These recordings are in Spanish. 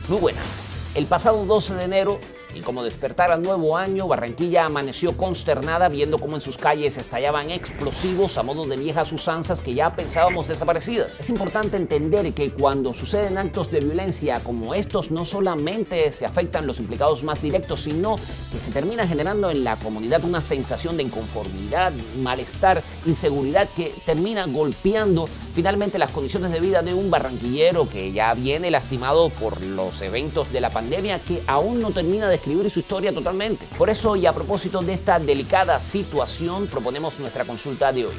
Muy buenas. El pasado 12 de enero, y como despertar al nuevo año, Barranquilla amaneció consternada viendo cómo en sus calles estallaban explosivos a modo de viejas usanzas que ya pensábamos desaparecidas. Es importante entender que cuando suceden actos de violencia como estos, no solamente se afectan los implicados más directos, sino que se termina generando en la comunidad una sensación de inconformidad, malestar, inseguridad que termina golpeando finalmente las condiciones de vida de un barranquillero que ya viene lastimado por los eventos de la pandemia, que aún no termina de escribir su historia totalmente. Por eso, y a propósito de esta delicada situación, proponemos nuestra consulta de hoy.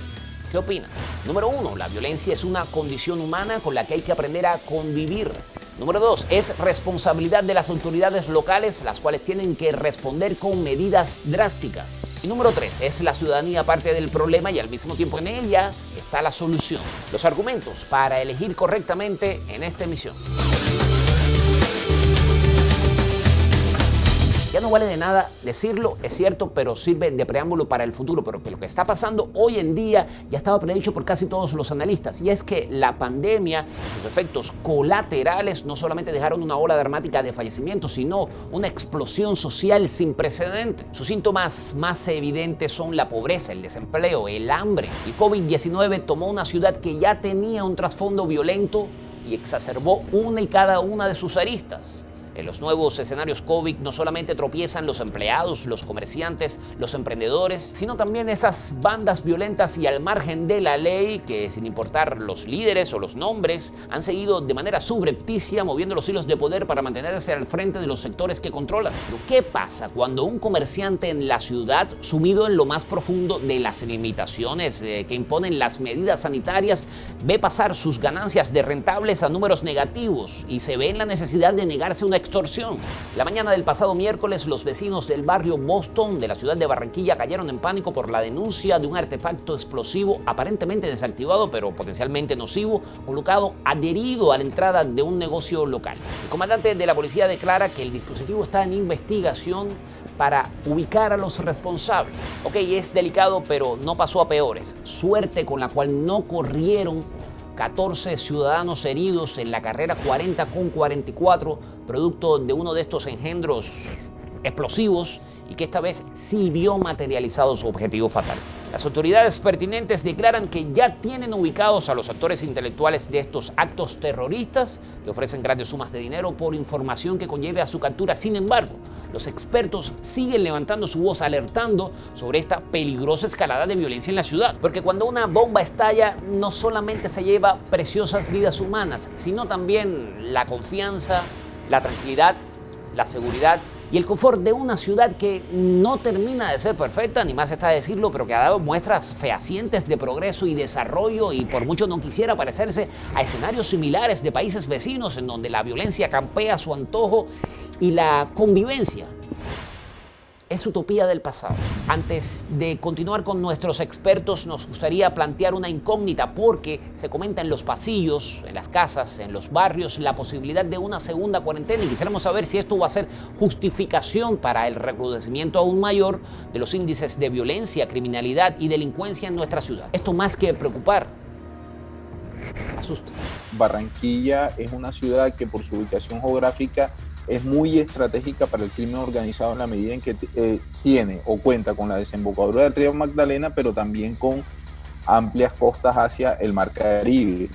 ¿Qué opina? Número 1, la violencia es una condición humana con la que hay que aprender a convivir. Número 2, es responsabilidad de las autoridades locales, las cuales tienen que responder con medidas drásticas. Y número 3, es la ciudadanía parte del problema y al mismo tiempo en ella está la solución. Los argumentos para elegir correctamente en esta emisión. Ya no vale de nada decirlo, es cierto, pero sirve de preámbulo para el futuro. Pero que lo que está pasando hoy en día ya estaba predicho por casi todos los analistas. Y es que la pandemia y sus efectos colaterales no solamente dejaron una ola dramática de fallecimientos, sino una explosión social sin precedentes. Sus síntomas más evidentes son la pobreza, el desempleo, el hambre. El COVID-19 tomó una ciudad que ya tenía un trasfondo violento y exacerbó una y cada una de sus aristas. En los nuevos escenarios COVID no solamente tropiezan los empleados, los comerciantes, los emprendedores, sino también esas bandas violentas y al margen de la ley que, sin importar los líderes o los nombres, han seguido de manera subrepticia moviendo los hilos de poder para mantenerse al frente de los sectores que controlan. Pero ¿qué pasa cuando un comerciante en la ciudad, sumido en lo más profundo de las limitaciones que imponen las medidas sanitarias, ve pasar sus ganancias de rentables a números negativos y se ve en la necesidad de negarse una extorsión? La mañana del pasado miércoles, los vecinos del barrio Boston de la ciudad de Barranquilla cayeron en pánico por la denuncia de un artefacto explosivo aparentemente desactivado, pero potencialmente nocivo, colocado adherido a la entrada de un negocio local. El comandante de la policía declara que el dispositivo está en investigación para ubicar a los responsables. Ok, es delicado, pero no pasó a peores. Suerte con la cual no corrieron 14 ciudadanos heridos en la carrera 40 con 44, producto de uno de estos engendros explosivos y que esta vez sí vio materializado su objetivo fatal. Las autoridades pertinentes declaran que ya tienen ubicados a los actores intelectuales de estos actos terroristas y ofrecen grandes sumas de dinero por información que conlleve a su captura. Sin embargo, los expertos siguen levantando su voz alertando sobre esta peligrosa escalada de violencia en la ciudad. Porque cuando una bomba estalla, no solamente se lleva preciosas vidas humanas, sino también la confianza, la tranquilidad, la seguridad y el confort de una ciudad que no termina de ser perfecta, ni más está decirlo, pero que ha dado muestras fehacientes de progreso y desarrollo y por mucho no quisiera parecerse a escenarios similares de países vecinos en donde la violencia campea a su antojo y la convivencia es utopía del pasado. Antes de continuar con nuestros expertos, nos gustaría plantear una incógnita porque se comenta en los pasillos, en las casas, en los barrios, la posibilidad de una segunda cuarentena y quisiéramos saber si esto va a ser justificación para el recrudecimiento aún mayor de los índices de violencia, criminalidad y delincuencia en nuestra ciudad. Esto más que preocupar, asusta. Barranquilla es una ciudad que por su ubicación geográfica es muy estratégica para el crimen organizado en la medida en que tiene o cuenta con la desembocadura del río Magdalena, pero también con amplias costas hacia el Mar Caribe.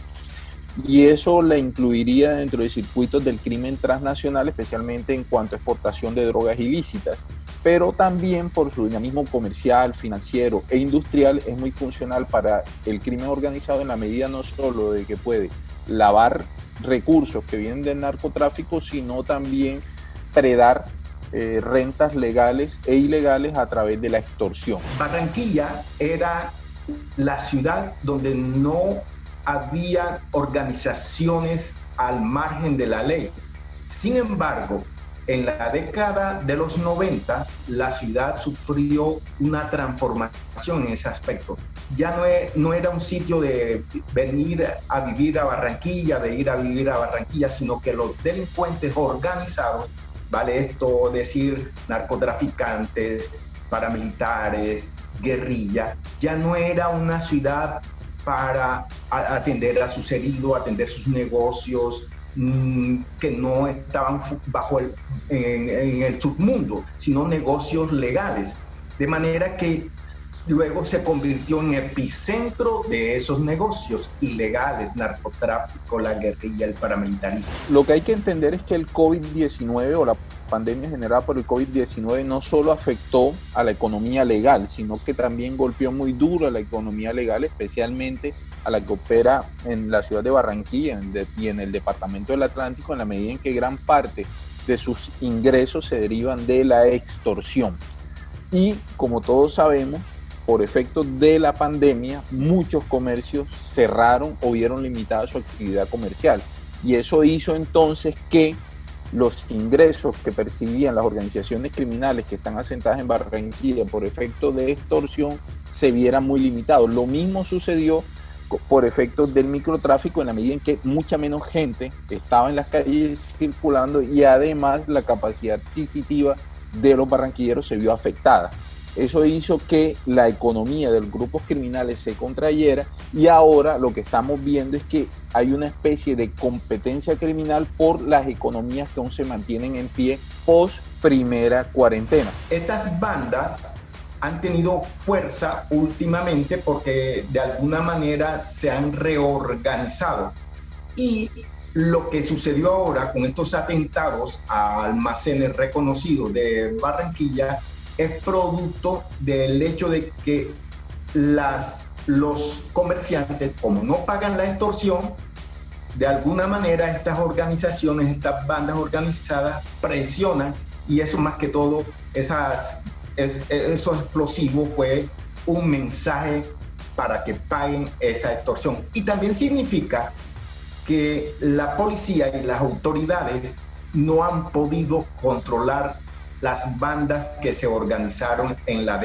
Y eso la incluiría dentro de circuitos del crimen transnacional, especialmente en cuanto a exportación de drogas ilícitas, pero también por su dinamismo comercial, financiero e industrial es muy funcional para el crimen organizado en la medida no solo de que puede lavar recursos que vienen del narcotráfico, sino también predar rentas legales e ilegales a través de la extorsión. Barranquilla era la ciudad donde no había organizaciones al margen de la ley. Sin embargo, en la década de los 90, la ciudad sufrió una transformación en ese aspecto. Ya no era un sitio de venir a vivir a Barranquilla, de ir a vivir a Barranquilla, sino que los delincuentes organizados, vale esto decir narcotraficantes, paramilitares, guerrilla, ya no era una ciudad para atender a sus heridos, atender sus negocios, que no estaban en el submundo, sino negocios legales. De manera que luego se convirtió en epicentro de esos negocios ilegales, narcotráfico, la guerrilla, el paramilitarismo. Lo que hay que entender es que el COVID-19 o la pandemia generada por el COVID-19 no solo afectó a la economía legal, sino que también golpeó muy duro a la economía legal, especialmente a la que opera en la ciudad de Barranquilla y en el departamento del Atlántico, en la medida en que gran parte de sus ingresos se derivan de la extorsión. Y como todos sabemos, por efecto de la pandemia, muchos comercios cerraron o vieron limitada su actividad comercial. Y eso hizo entonces que los ingresos que percibían las organizaciones criminales que están asentadas en Barranquilla por efecto de extorsión se vieran muy limitados. Lo mismo sucedió por efectos del microtráfico, en la medida en que mucha menos gente estaba en las calles circulando y además la capacidad adquisitiva de los barranquilleros se vio afectada. Eso hizo que la economía de los grupos criminales se contrayera y ahora lo que estamos viendo es que hay una especie de competencia criminal por las economías que aún se mantienen en pie post primera cuarentena. Estas bandas han tenido fuerza últimamente porque de alguna manera se han reorganizado. Y lo que sucedió ahora con estos atentados a almacenes reconocidos de Barranquilla es producto del hecho de que los comerciantes, como no pagan la extorsión, de alguna manera estas organizaciones, estas bandas organizadas presionan, y eso más que todo, esos explosivos fue un mensaje para que paguen esa extorsión. Y también significa que la policía y las autoridades no han podido controlar las bandas que se organizaron en la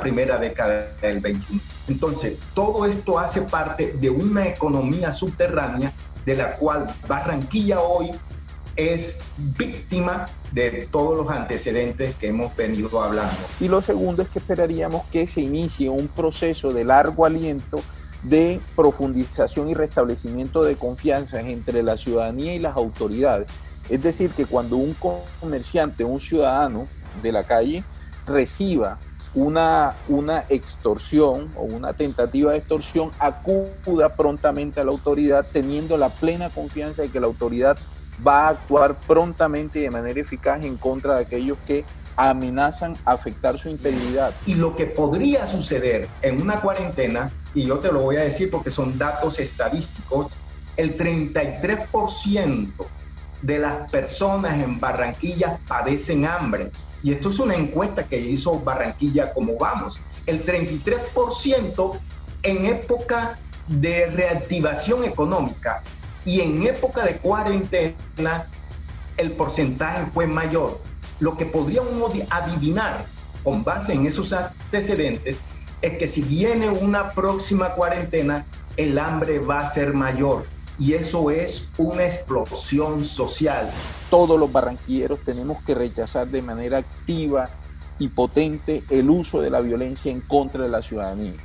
primera década del 21. Entonces, todo esto hace parte de una economía subterránea de la cual Barranquilla hoy es víctima de todos los antecedentes que hemos venido hablando. Y lo segundo es que esperaríamos que se inicie un proceso de largo aliento de profundización y restablecimiento de confianza entre la ciudadanía y las autoridades. Es decir, que cuando un comerciante, un ciudadano de la calle reciba una extorsión o una tentativa de extorsión, acuda prontamente a la autoridad teniendo la plena confianza de que la autoridad va a actuar prontamente y de manera eficaz en contra de aquellos que amenazan afectar su integridad. Y lo que podría suceder en una cuarentena, y yo te lo voy a decir porque son datos estadísticos, el 33% de las personas en Barranquilla padecen hambre. Y esto es una encuesta que hizo Barranquilla Cómo Vamos. El 33% en época de reactivación económica, y en época de cuarentena el porcentaje fue mayor. Lo que podría uno adivinar con base en esos antecedentes es que si viene una próxima cuarentena, el hambre va a ser mayor. Y eso es una explosión social. Todos los barranquilleros tenemos que rechazar de manera activa y potente el uso de la violencia en contra de la ciudadanía.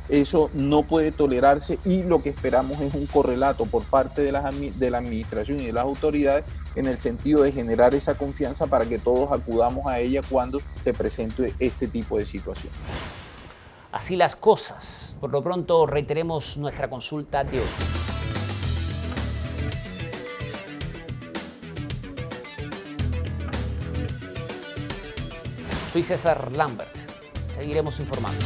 Eso no puede tolerarse y lo que esperamos es un correlato por parte de la administración y de las autoridades en el sentido de generar esa confianza para que todos acudamos a ella cuando se presente este tipo de situación. Así las cosas. Por lo pronto reiteremos nuestra consulta de hoy. Soy César Lambert. Seguiremos informando.